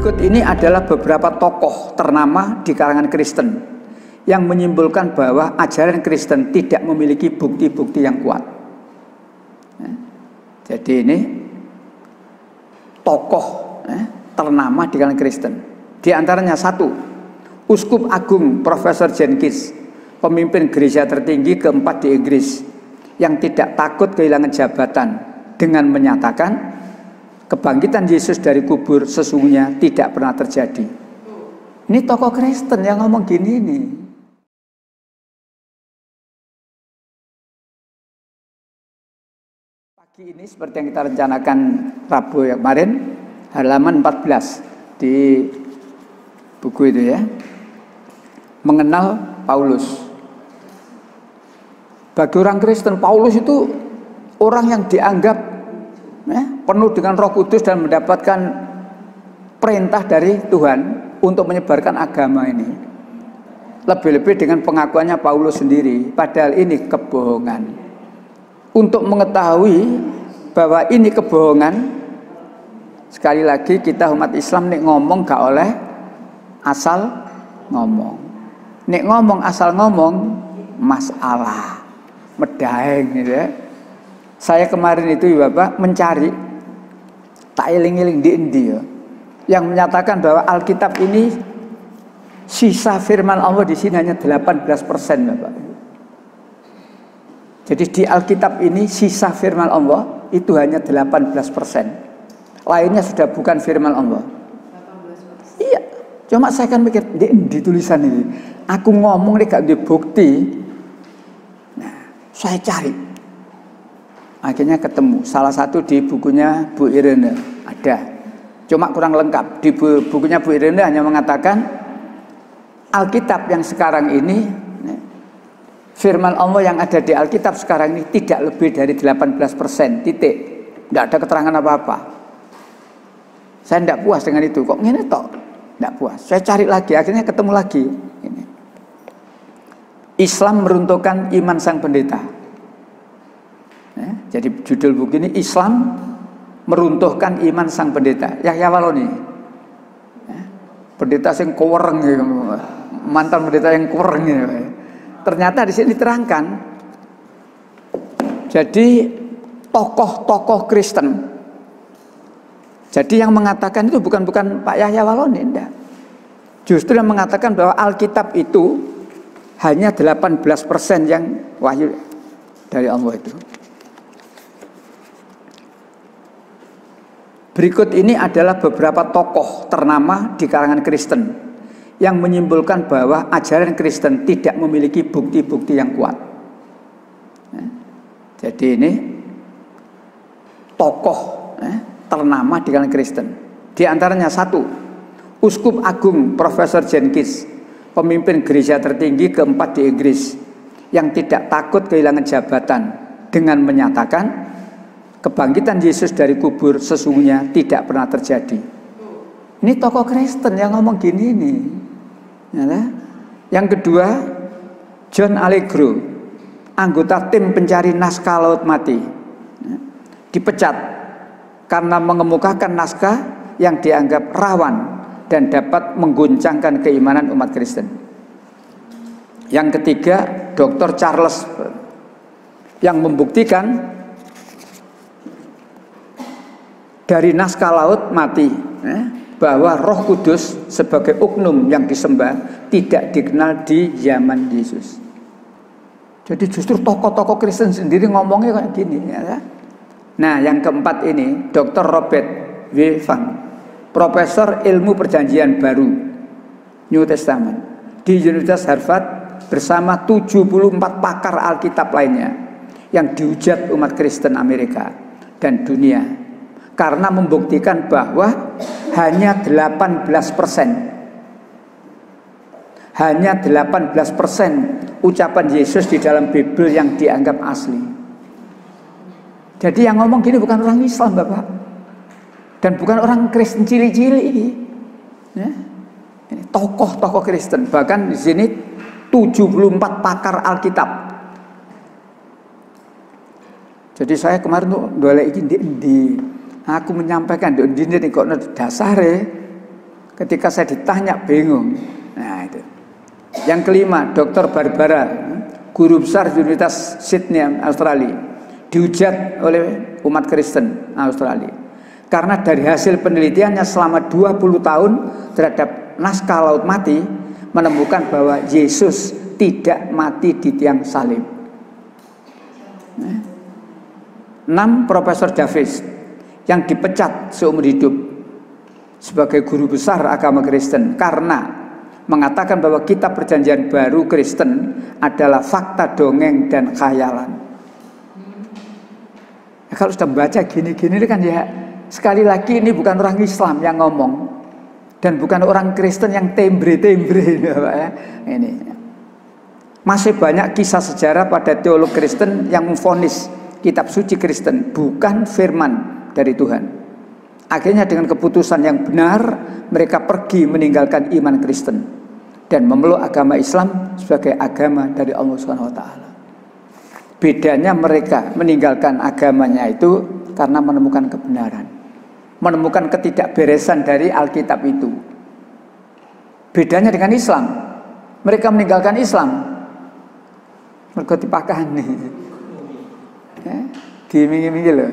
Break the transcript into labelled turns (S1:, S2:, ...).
S1: Berikut ini adalah beberapa tokoh ternama di kalangan Kristen yang menyimpulkan bahwa ajaran Kristen tidak memiliki bukti-bukti yang kuat. Jadi ini tokoh ternama di kalangan Kristen. Di antaranya satu, Uskup Agung Profesor Jenkins, pemimpin gereja tertinggi keempat di Inggris, yang tidak takut kehilangan jabatan dengan menyatakan kebangkitan Yesus dari kubur sesungguhnya tidak pernah terjadi. Ini tokoh Kristen yang ngomong gini nih. Pagi ini seperti yang kita rencanakan Rabu yang kemarin, halaman 14 di buku itu ya. Mengenal Paulus. Bagi orang Kristen, Paulus itu orang yang dianggap penuh dengan Roh Kudus dan mendapatkan perintah dari Tuhan untuk menyebarkan agama ini. Lebih-lebih dengan pengakuannya Paulus sendiri, padahal ini kebohongan. Untuk mengetahui bahwa ini kebohongan, sekali lagi kita umat Islam nek ngomong gak oleh asal ngomong. Nek ngomong asal ngomong masalah medaeng gitu ya. Saya kemarin itu Bapak mencari tak iling-iling di India yang menyatakan bahwa Alkitab ini sisa firman Allah di sini hanya 18% Bapak. Jadi di Alkitab ini sisa firman Allah itu hanya 18%. Lainnya sudah bukan firman Allah. 18%. Iya. Cuma saya kan mikir di tulisan ini aku ngomong nih gak ada bukti. Nah, saya cari. Akhirnya ketemu, salah satu di bukunya Bu Irene ada, cuma kurang lengkap. Di bukunya Bu Irene hanya mengatakan Alkitab yang sekarang ini, firman Allah yang ada di Alkitab sekarang ini tidak lebih dari 18%, titik. Tidak ada keterangan apa-apa. Saya tidak puas dengan itu, kok ngene tok? Tidak puas. Saya cari lagi, akhirnya ketemu lagi. Ini. Islam meruntuhkan iman sang pendeta. Jadi judul buku ini Islam meruntuhkan iman sang pendeta Yahya Waloni, pendeta yang kuwereng, mantan pendeta yang kuwereng. Ternyata di sini diterangkan. Jadi tokoh-tokoh Kristen. Jadi yang mengatakan itu bukan Pak Yahya Waloni, enggak. Justru yang mengatakan bahwa Alkitab itu hanya 18% yang wahyu dari Allah itu. Berikut ini adalah beberapa tokoh ternama di kalangan Kristen yang menyimpulkan bahwa ajaran Kristen tidak memiliki bukti-bukti yang kuat. Jadi ini tokoh ternama di kalangan Kristen. Di antaranya satu, Uskup Agung Profesor Jenkins, pemimpin gereja tertinggi keempat di Inggris, yang tidak takut kehilangan jabatan dengan menyatakan kebangkitan Yesus dari kubur sesungguhnya tidak pernah terjadi. Ini tokoh Kristen yang ngomong gini nih. Yang kedua, John Allegro, anggota tim pencari naskah laut mati, dipecat karena mengemukakan naskah yang dianggap rawan dan dapat mengguncangkan keimanan umat Kristen. Yang ketiga, Dr. Charles, yang membuktikan dari naskah laut mati bahwa Roh Kudus sebagai uknum yang disembah tidak dikenal di zaman Yesus. Jadi justru tokoh-tokoh Kristen sendiri ngomongnya kayak gini ya. Nah, yang keempat ini Dr. Robert W. Fang, Profesor Ilmu Perjanjian Baru New Testament di Universitas Harvard bersama 74 pakar Alkitab lainnya yang dihujat umat Kristen Amerika dan dunia karena membuktikan bahwa hanya 18% ucapan Yesus di dalam Bible yang dianggap asli. Jadi yang ngomong gini bukan orang Islam Bapak, dan bukan orang Kristen cili-cili. Ini tokoh-tokoh Kristen, bahkan di sini 74 pakar Alkitab. Jadi saya kemarin tuh dolek iki di aku menyampaikan di kok dasare Ketika saya ditanya bingung. Nah itu. Yang kelima, Dr. Barbara, guru besar Universitas Sydney, Australia, dihujat oleh umat Kristen Australia. Karena dari hasil penelitiannya selama 20 tahun terhadap naskah Laut Mati, menemukan bahwa Yesus tidak mati di tiang salib. 6. Profesor Davis yang dipecat seumur hidup sebagai guru besar agama Kristen karena mengatakan bahwa kitab Perjanjian Baru Kristen adalah fakta dongeng dan khayalan. Ya, kalau sudah baca gini-gini kan ya, sekali lagi ini bukan orang Islam yang ngomong dan bukan orang Kristen yang tembre-tembre ya. Ini masih banyak kisah sejarah pada teolog Kristen yang memvonis kitab suci Kristen bukan firman dari Tuhan. Akhirnya dengan keputusan yang benar mereka pergi meninggalkan iman Kristen dan memeluk agama Islam sebagai agama dari Allah Subhanahu wa taala. Bedanya mereka meninggalkan agamanya itu karena menemukan kebenaran, menemukan ketidakberesan dari Alkitab itu. Bedanya dengan Islam, mereka meninggalkan Islam mereka dipakani. Ya, gini loh.